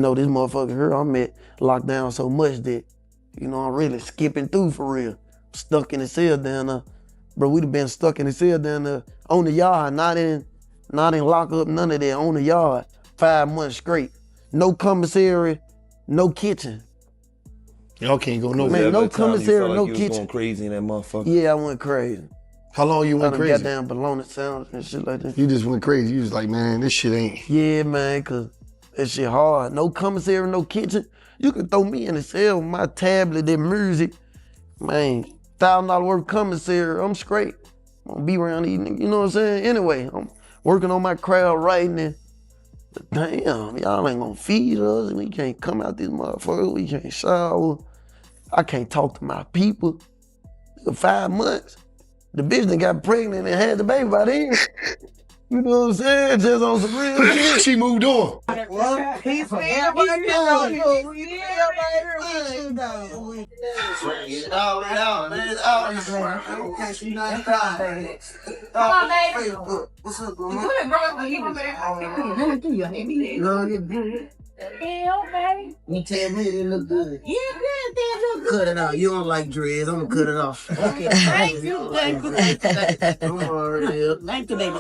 this motherfucker here, I'm at locked down so much that, I'm really skipping through for real. Stuck in the cell down there. Bro, we'd have been stuck in the cell down there on the yard, not in lockup, none of that, on the yard, 5 months straight. No commissary, no kitchen. Y'all can't go nowhere. Man, no commissary, no kitchen. You was going crazy in that motherfucker. Yeah, I went crazy. How long you went crazy? I got down bologna sounds and shit like that. You just went crazy. You was like, man, this shit ain't. Yeah, man, cause that shit hard. No commissary, no kitchen. You can throw me in the cell with my tablet, that music. Man, $1,000 worth of commissary, I'm straight. I'm gonna be around eating, you know what I'm saying? Anyway, I'm working on my crowd writing and damn, y'all ain't gonna feed us. We can't come out this motherfucker. We can't shower. I can't talk to my people. 5 months. The bitch that got pregnant and had the baby by then. You know what I'm saying? Just on some real shit. She moved on. Well, he's What's up, bro? You tell me it look good. Yeah, it look good. Cut it out. You don't like dreads. I'm gonna cut it off. Okay. Thank you. Thank you, baby.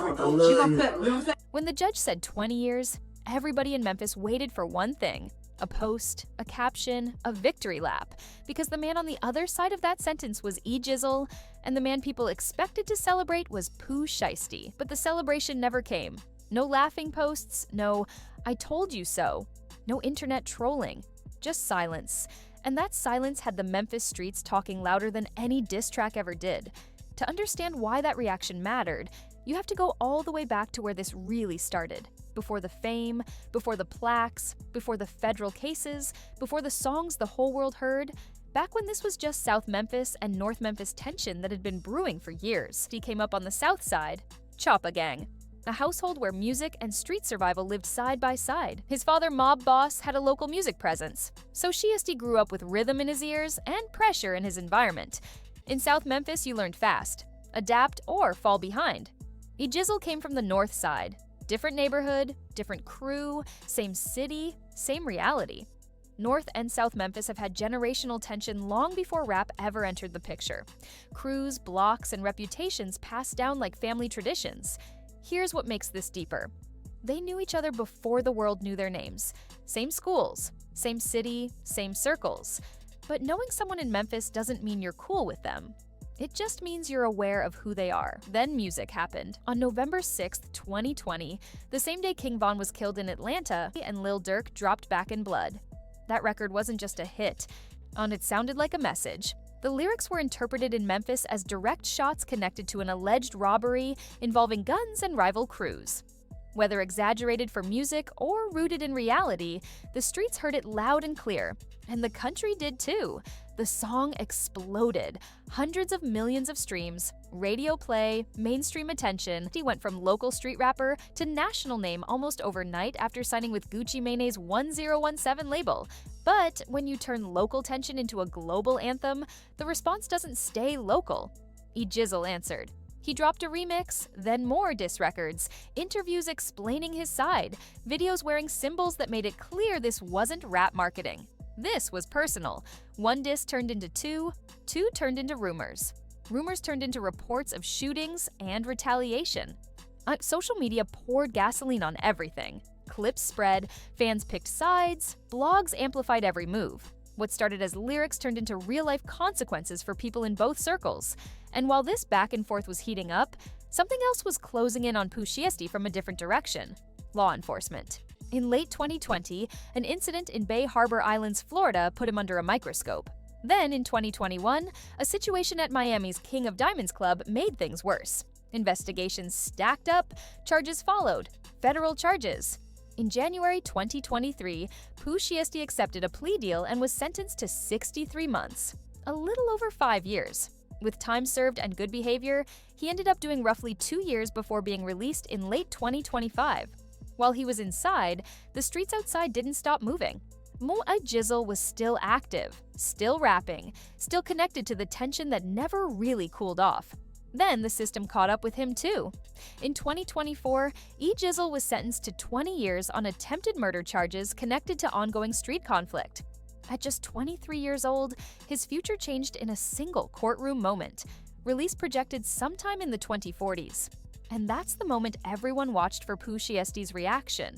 When the judge said 20 years, everybody in Memphis waited for one thing: a post, a caption, a victory lap. Because the man on the other side of that sentence was E-Jizzle, and the man people expected to celebrate was Pooh Shiesty. But the celebration never came. No laughing posts, no "I told you so," no internet trolling, just silence. And that silence had the Memphis streets talking louder than any diss track ever did. To understand why that reaction mattered, you have to go all the way back to where this really started. Before the fame, before the plaques, before the federal cases, before the songs the whole world heard, back when this was just South Memphis and North Memphis tension that had been brewing for years. He came up on the south side, Choppa Gang, a household where music and street survival lived side by side. His father, Mob Boss, had a local music presence, so Shiesty grew up with rhythm in his ears and pressure in his environment. In South Memphis, you learned fast, adapt or fall behind. E-Jizzle came from the north side. Different neighborhood, different crew, same city, same reality. North and South Memphis have had generational tension long before rap ever entered the picture. Crews, blocks, and reputations passed down like family traditions. Here's what makes this deeper. They knew each other before the world knew their names. Same schools, same city, same circles. But knowing someone in Memphis doesn't mean you're cool with them. It just means you're aware of who they are. Then music happened. On November 6th, 2020, the same day King Von was killed in Atlanta and Lil Durk dropped Back in Blood. That record wasn't just a hit, and it sounded like a message. The lyrics were interpreted in Memphis as direct shots connected to an alleged robbery involving guns and rival crews. Whether exaggerated for music or rooted in reality, the streets heard it loud and clear, and the country did too. The song exploded. Hundreds of millions of streams, radio play, mainstream attention. He went from local street rapper to national name almost overnight after signing with Gucci Mane's 1017 label. But when you turn local tension into a global anthem, the response doesn't stay local. E-Jizzle answered. He dropped a remix, then more diss records, interviews explaining his side, videos wearing symbols that made it clear this wasn't rap marketing. This was personal. One diss turned into two turned into rumors. Rumors turned into reports of shootings and retaliation. Social media poured gasoline on everything. Clips spread, fans picked sides, blogs amplified every move. What started as lyrics turned into real-life consequences for people in both circles. And while this back and forth was heating up, something else was closing in on Pooh Shiesty from a different direction: law enforcement. In late 2020, an incident in Bay Harbor Islands, Florida, put him under a microscope. Then, in 2021, a situation at Miami's King of Diamonds Club made things worse. Investigations stacked up, charges followed, federal charges. In January 2023, Pooh Shiesty accepted a plea deal and was sentenced to 63 months, a little over 5 years. With time served and good behavior, he ended up doing roughly 2 years before being released in late 2025. While he was inside, the streets outside didn't stop moving. E-Jizzle was still active, still rapping, still connected to the tension that never really cooled off. Then the system caught up with him too. In 2024, E-Jizzle was sentenced to 20 years on attempted murder charges connected to ongoing street conflict. At just 23 years old, his future changed in a single courtroom moment. Release projected sometime in the 2040s. And that's the moment everyone watched for Pooh Shiesty's reaction.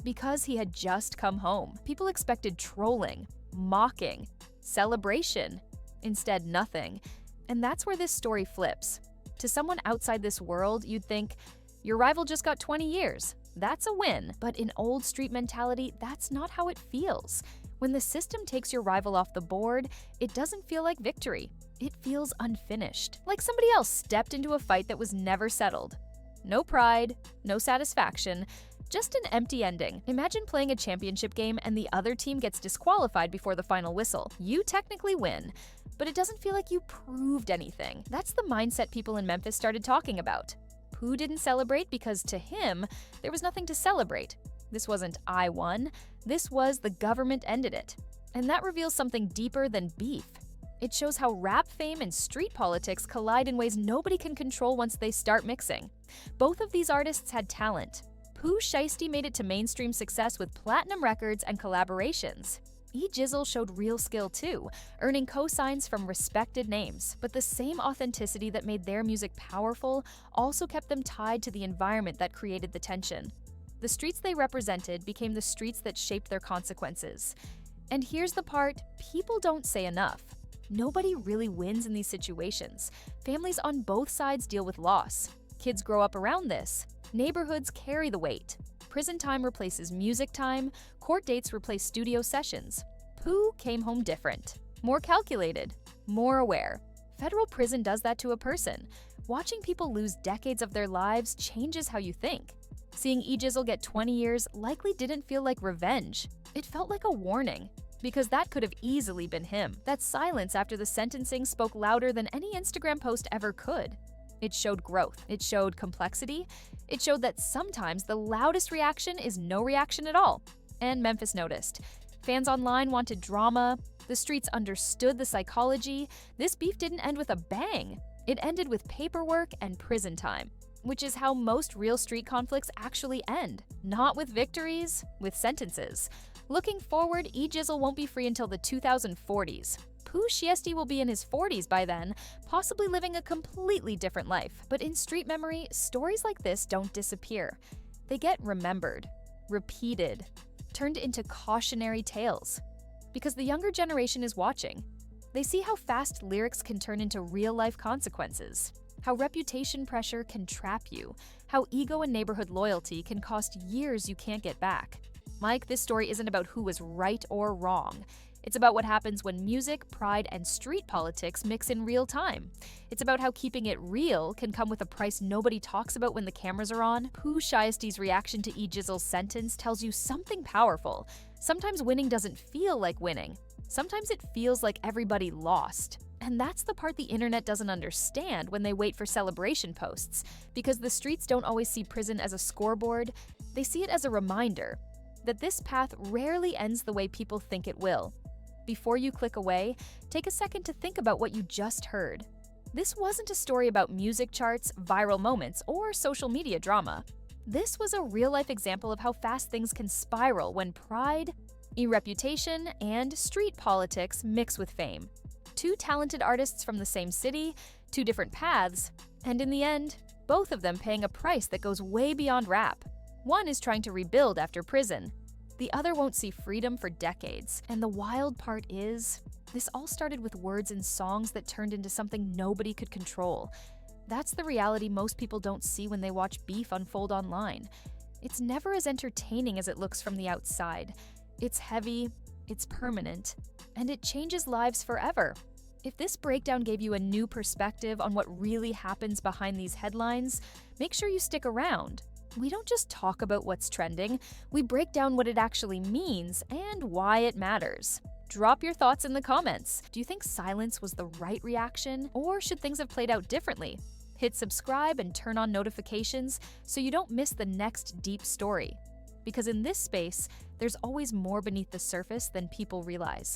Because he had just come home, people expected trolling, mocking, celebration. Instead, nothing. And that's where this story flips. To someone outside this world, you'd think, your rival just got 20 years. That's a win. But in old street mentality, that's not how it feels. When the system takes your rival off the board, it doesn't feel like victory. It feels unfinished, like somebody else stepped into a fight that was never settled. No pride, no satisfaction, just an empty ending. Imagine playing a championship game and the other team gets disqualified before the final whistle. You technically win, but it doesn't feel like you proved anything. That's the mindset people in Memphis started talking about. Pooh didn't celebrate because to him, there was nothing to celebrate. This wasn't I won, this was the government ended it. And that reveals something deeper than beef. It shows how rap fame and street politics collide in ways nobody can control once they start mixing. Both of these artists had talent. Pooh Shiesty made it to mainstream success with platinum records and collaborations. E-Jizzle showed real skill too, earning cosigns from respected names, but the same authenticity that made their music powerful also kept them tied to the environment that created the tension. The streets they represented became the streets that shaped their consequences. And here's the part people don't say enough. Nobody really wins in these situations. Families on both sides deal with loss. Kids grow up around this. Neighborhoods carry the weight. Prison time replaces music time. Court dates replace studio sessions. Pooh came home different. More calculated. More aware. Federal prison does that to a person. Watching people lose decades of their lives changes how you think. Seeing E-Jizzle get 20 years likely didn't feel like revenge. It felt like a warning. Because that could have easily been him. That silence after the sentencing spoke louder than any Instagram post ever could. It showed growth. It showed complexity. It showed that sometimes the loudest reaction is no reaction at all. And Memphis noticed. Fans online wanted drama. The streets understood the psychology. This beef didn't end with a bang. It ended with paperwork and prison time, which is how most real street conflicts actually end. Not with victories, with sentences. Looking forward, E-Jizzle won't be free until the 2040s. Pooh Shiesty will be in his 40s by then, possibly living a completely different life. But in street memory, stories like this don't disappear. They get remembered, repeated, turned into cautionary tales. Because the younger generation is watching. They see how fast lyrics can turn into real-life consequences. How reputation pressure can trap you. How ego and neighborhood loyalty can cost years you can't get back. Mike, this story isn't about who was right or wrong. It's about what happens when music, pride, and street politics mix in real time. It's about how keeping it real can come with a price nobody talks about when the cameras are on. Pooh Shiesty's reaction to E-Jizzle's sentence tells you something powerful. Sometimes winning doesn't feel like winning. Sometimes it feels like everybody lost. And that's the part the internet doesn't understand when they wait for celebration posts. Because the streets don't always see prison as a scoreboard, they see it as a reminder that this path rarely ends the way people think it will. Before you click away, take a second to think about what you just heard. This wasn't a story about music charts, viral moments, or social media drama. This was a real-life example of how fast things can spiral when pride, reputation, and street politics mix with fame. Two talented artists from the same city, two different paths, and in the end, both of them paying a price that goes way beyond rap. One is trying to rebuild after prison. The other won't see freedom for decades. And the wild part is, this all started with words and songs that turned into something nobody could control. That's the reality most people don't see when they watch beef unfold online. It's never as entertaining as it looks from the outside. It's heavy, it's permanent, and it changes lives forever. If this breakdown gave you a new perspective on what really happens behind these headlines, make sure you stick around. We don't just talk about what's trending, we break down what it actually means and why it matters. Drop your thoughts in the comments. Do you think silence was the right reaction, or should things have played out differently? Hit subscribe and turn on notifications so you don't miss the next deep story. Because in this space, there's always more beneath the surface than people realize.